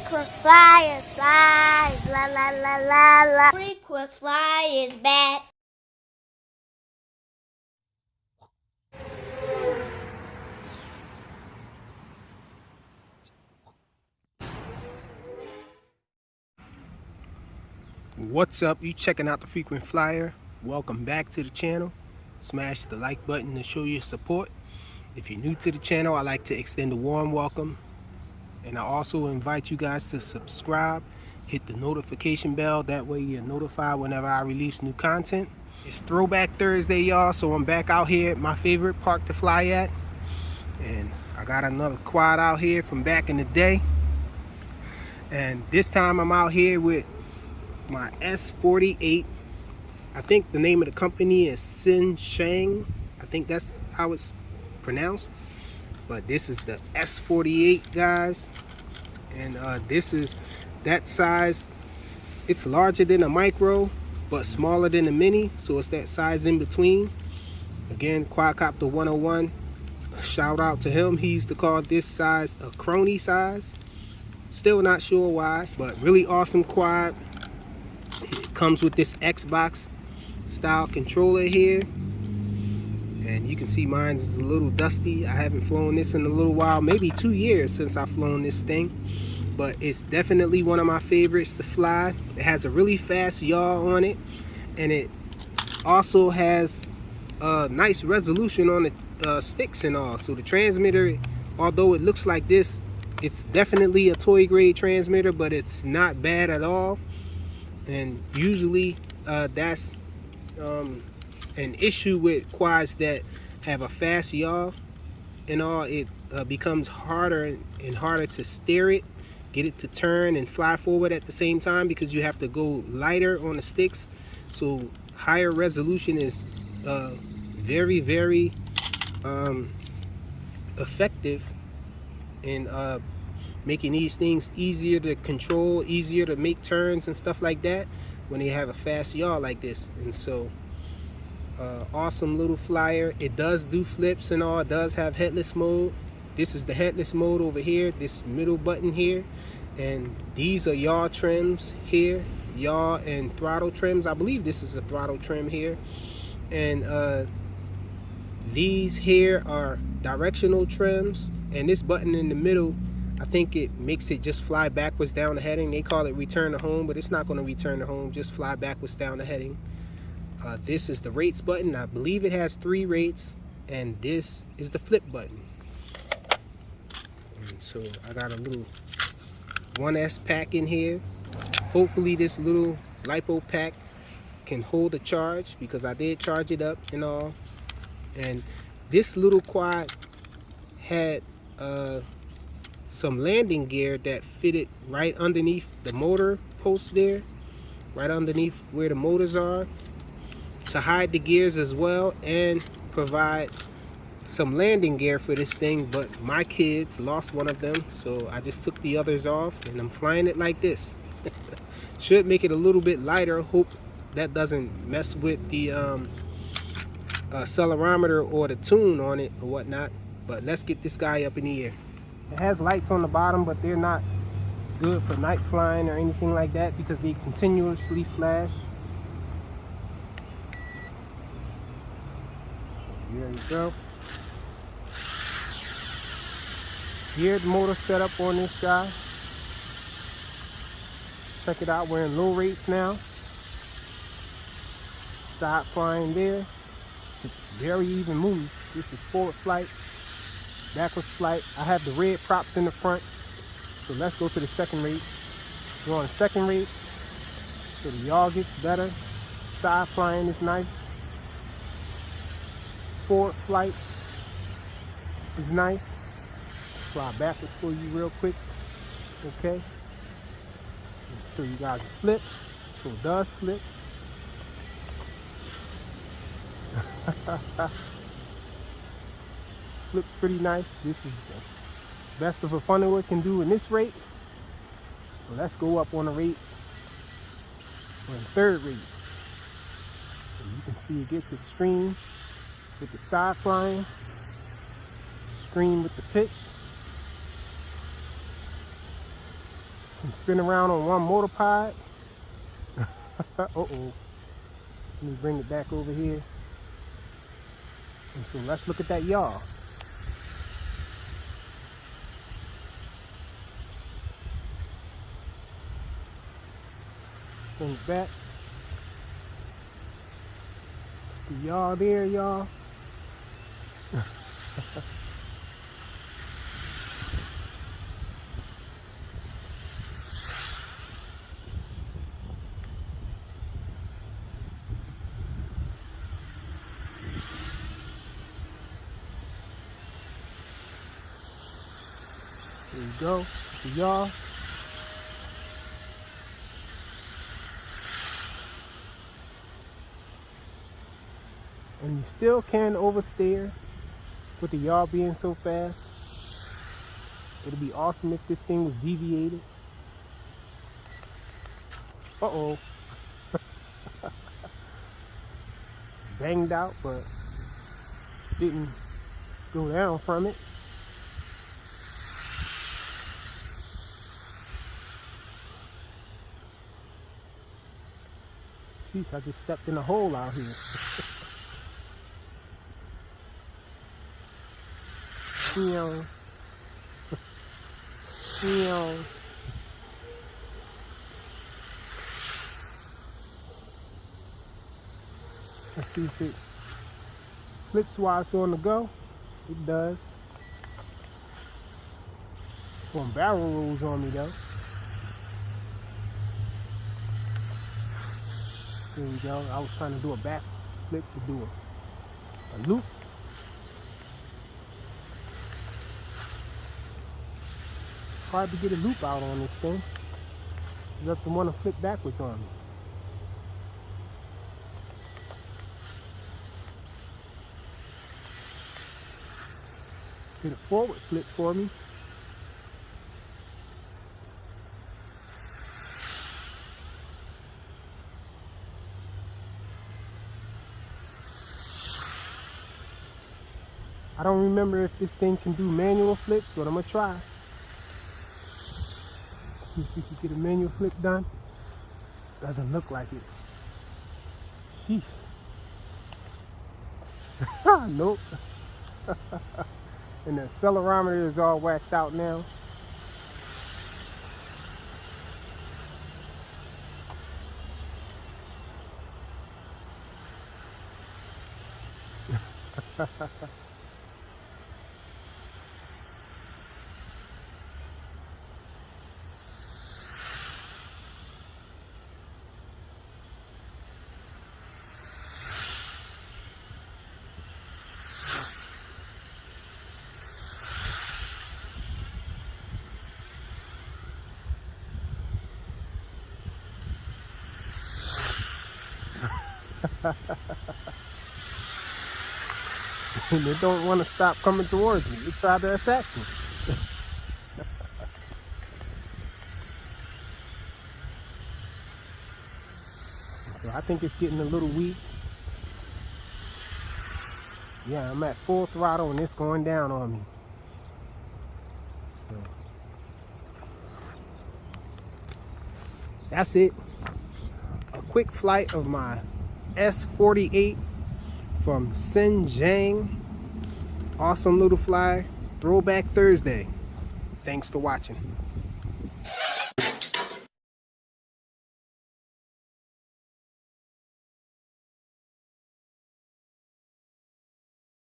Frequent flyers, flies, la la la la la. Frequent flyers back. What's up? You checking out the Frequent Flyer? Welcome back to the channel. Smash the like button to show your support. If you're new to the channel, I'd like to extend a warm welcome, and I also invite you guys to subscribe, hit the notification bell, that way you're notified whenever I release new content. It's Throwback Thursday, y'all, so I'm back out here at my favorite park to fly at, and I got another quad out here from back in the day, and this time I'm out here with my S48. I think the name of the company is Sin Shang. I think that's how it's pronounced. But this is the S48, guys. And this is that size. It's larger than a micro, but smaller than a mini. So it's that size in between. Again, Quadcopter 101. Shout out to him. He used to call this size a crony size. Still not sure why, but really awesome quad. It comes with this Xbox style controller here, and you can see mine is a little dusty. I haven't flown this in a little while, maybe 2 years since I've flown this thing, but it's definitely one of my favorites to fly. It has a really fast yaw on it, and it also has a nice resolution on the sticks and all. So the transmitter, although it looks like this, it's definitely a toy grade transmitter, but it's not bad at all. And usually that's an issue with quads that have a fast yaw and all. It becomes harder and harder to steer it, get it to turn and fly forward at the same time, because you have to go lighter on the sticks. So higher resolution is very, very effective in making these things easier to control, easier to make turns and stuff like that when they have a fast yaw like this. And so awesome little flyer. It does do flips and all. It does have headless mode. This is the headless mode over here, this middle button here, and these are yaw trims here, yaw and throttle trims. I believe this is a throttle trim here, and these here are directional trims, and this button in the middle, I think it makes it just fly backwards down the heading. They call it return to home, but it's not going to return to home, just fly backwards down the heading. This is the rates button. I believe it has 3 rates, and this is the flip button. And so I got a little 1S pack in here. Hopefully this little LiPo pack can hold a charge, because I did charge it up and all. And this little quad had some landing gear that fitted right underneath the motor post there, right underneath where the motors are, to hide the gears as well and provide some landing gear for this thing. But my kids lost one of them, so I just took the others off and I'm flying it like this. Should make it a little bit lighter. Hope that doesn't mess with the accelerometer or the tune on it or whatnot. But let's get this guy up in the air. It has lights on the bottom, but they're not good for night flying or anything like that, because they continuously flash. There you go. Geared motor setup on this guy. Check it out, we're in low rates now. Side flying there. It's very even move. This is forward flight, backwards flight. I have the red props in the front. So let's go to the second rate. We're on the second rate, so the yaw gets better. Side flying is nice. Forward flight is nice. Fly backwards for you real quick. Okay. Show you guys a flip. So it does flip. Looks pretty nice. This is the best of a funnel it can do in this rate. So let's go up on the rates. We're in third rate. So you can see it gets extreme with the side flying, extreme with the pitch. And spin around on one motor pod. Uh-oh. Let me bring it back over here. And so let's look at that yaw. Bring it back. The yaw there, y'all. There you go, the yaw. And you still can oversteer with the yaw being so fast. It'd be awesome if this thing was deviated. Uh-oh. Banged out, but didn't go down from it. Jeez, I just stepped in a hole out here. Let's see if it flips while it's on the go. It does. Some barrel rolls on me though. There we go. I was trying to do a back flip to do a loop. Hard to get a loop out on this thing. It doesn't want to flip backwards on me. Did a forward flip for me. I don't remember if this thing can do manual flips, but I'm gonna try. See if we can get a manual flip done. Doesn't look like it. Sheesh. Nope. And the accelerometer is all whacked out now. And they don't want to stop coming towards me. They try to attack me. So I think it's getting a little weak. Yeah, I'm at full throttle and it's going down on me. So that's it. A quick flight of my S48 from Xinjiang. Awesome little fly. Throwback Thursday. Thanks for watching.